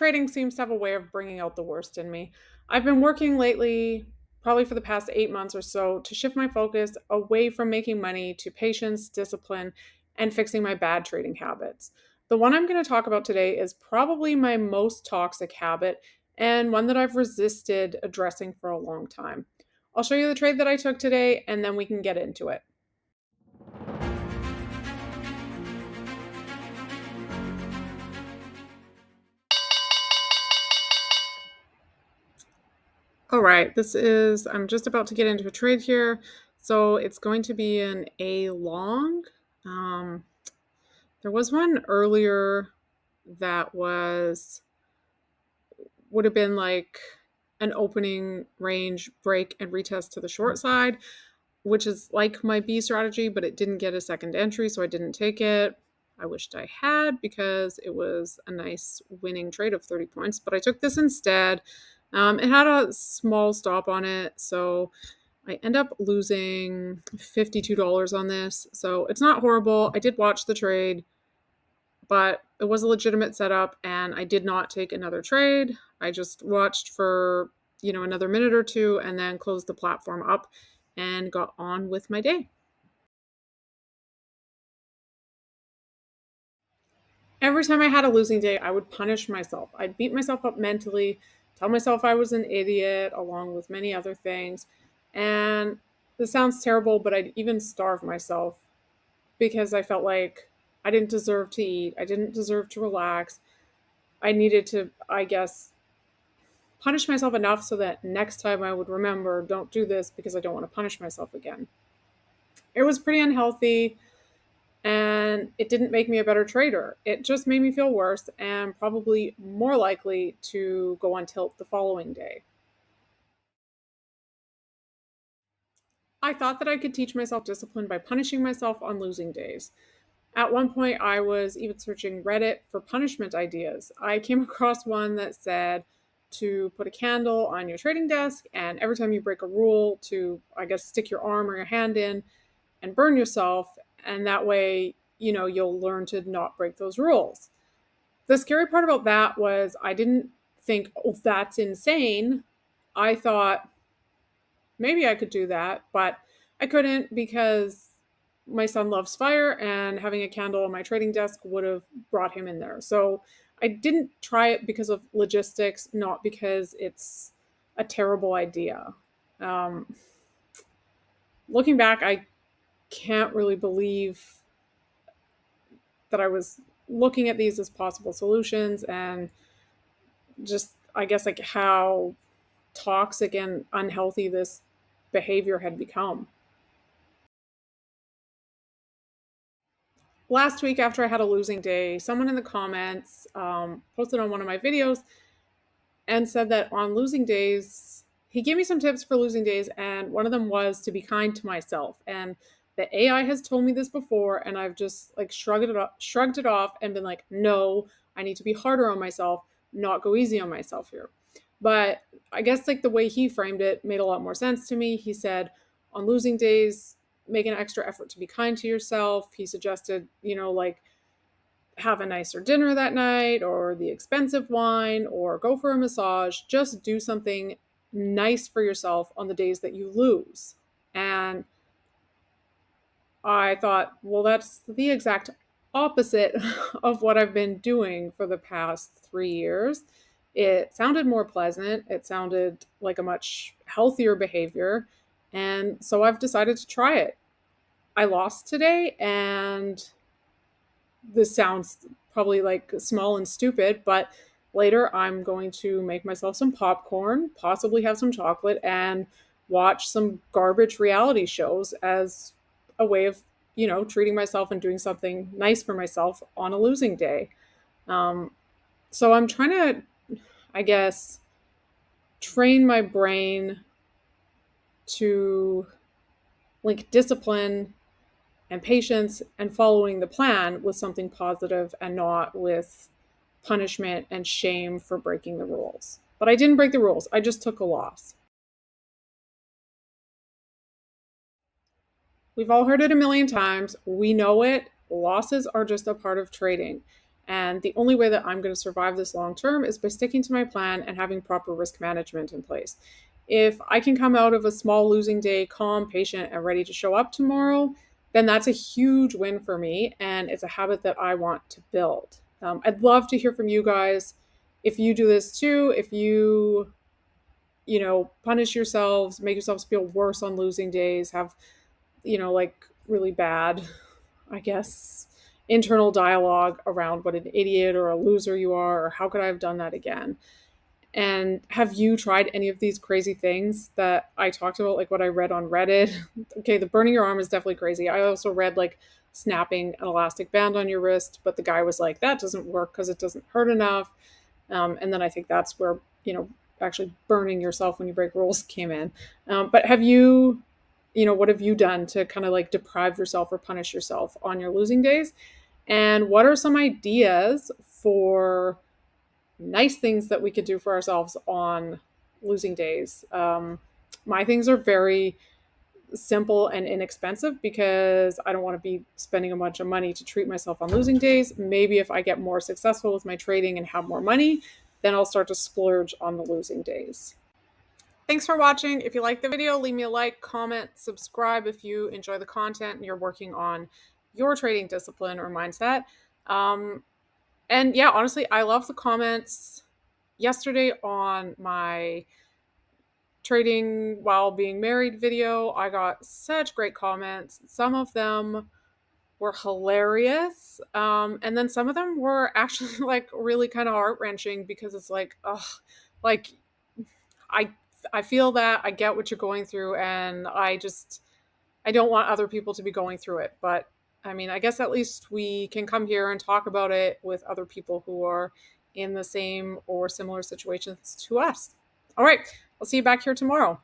Trading seems to have a way of bringing out the worst in me. I've been working lately, probably for the past 8 months or so, to shift my focus away from making money to patience, discipline, and fixing my bad trading habits. The one I'm going to talk about today is probably my most toxic habit and one that I've resisted addressing for a long time. I'll show you the trade that I took today and then we can get into it. All right, I'm just about to get into a trade here. So it's going to be an A long. Um, there was one earlier that would have been like an opening range break and retest to the short side, which is like my B strategy, but it didn't get a second entry, so I didn't take it. I wished I had because it was a nice winning trade of 30 points, but I took this instead. It had a small stop on it, so I end up losing $52 on this. So it's not horrible. I did watch the trade, but it was a legitimate setup and I did not take another trade. I just watched for, another minute or two and then closed the platform up and got on with my day. Every time I had a losing day, I would punish myself. I'd beat myself up mentally, tell myself I was an idiot, along with many other things. And this sounds terrible, but I'd even starve myself because I felt like I didn't deserve to eat. I didn't deserve to relax. I needed to, I guess, punish myself enough so that next time I would remember, don't do this because I don't want to punish myself again. It was pretty unhealthy and it didn't make me a better trader. It just made me feel worse and probably more likely to go on tilt the following day. I thought that I could teach myself discipline by punishing myself on losing days. At one point, I was even searching Reddit for punishment ideas. I came across one that said to put a candle on your trading desk, and every time you break a rule, to, I guess, stick your arm or your hand in and burn yourself. And that way, you'll learn to not break those rules. The scary part about that was I didn't think, oh, that's insane. I thought maybe I could do that, but I couldn't because my son loves fire and having a candle on my trading desk would have brought him in there. So I didn't try it because of logistics, not because it's a terrible idea. Um, Looking back, I can't really believe that I was looking at these as possible solutions and just, I guess, like how toxic and unhealthy this behavior had become. Last week, after I had a losing day, someone in the comments posted on one of my videos and said that on losing days, he gave me some tips for losing days, and one of them was to be kind to myself. And the AI has told me this before, and I've just like shrugged it off, and been like, no, I need to be harder on myself, not go easy on myself here. But I guess like the way he framed it made a lot more sense to me. He said, on losing days, make an extra effort to be kind to yourself. He suggested, like have a nicer dinner that night or the expensive wine or go for a massage. Just do something nice for yourself on the days that you lose. And I thought, well, that's the exact opposite of what I've been doing for the past 3 years. It sounded more pleasant. It sounded like a much healthier behavior. And so I've decided to try it. I lost today, and this sounds probably like small and stupid, but later I'm going to make myself some popcorn, possibly have some chocolate, and watch some garbage reality shows as a way of, treating myself and doing something nice for myself on a losing day. Um, so I'm trying to, I guess, train my brain to link discipline and patience and following the plan with something positive and not with punishment and shame for breaking the rules. But I didn't break the rules. I just took a loss. We've all heard it a million times. We know it. Losses are just a part of trading. And the only way that I'm going to survive this long term is by sticking to my plan and having proper risk management in place. If I can come out of a small losing day calm, patient, and ready to show up tomorrow, then that's a huge win for me. And it's a habit that I want to build. I'd love to hear from you guys if you do this too, if punish yourselves, make yourselves feel worse on losing days, have, like really bad, I guess, internal dialogue around what an idiot or a loser you are, or how could I have done that again? And have you tried any of these crazy things that I talked about, like what I read on Reddit? Okay, the burning your arm is definitely crazy. I also read like snapping an elastic band on your wrist, but the guy was like, that doesn't work because it doesn't hurt enough. And then I think that's where, actually burning yourself when you break rules came in. But have you, what have you done to kind of like deprive yourself or punish yourself on your losing days? And what are some ideas for nice things that we could do for ourselves on losing days? My things are very simple and inexpensive because I don't want to be spending a bunch of money to treat myself on losing days. Maybe if I get more successful with my trading and have more money, then I'll start to splurge on the losing days. Thanks for watching. If you like the video, leave me a like, comment, subscribe if you enjoy the content and you're working on your trading discipline or mindset. And yeah, honestly, I love the comments. Yesterday on my trading while being married video, I got such great comments. Some of them were hilarious. And then some of them were actually like really kind of heart-wrenching because it's like, ugh, like I I feel that I get what you're going through, and I don't want other people to be going through it. But I mean, I guess at least we can come here and talk about it with other people who are in the same or similar situations to us. All right, I'll see you back here tomorrow.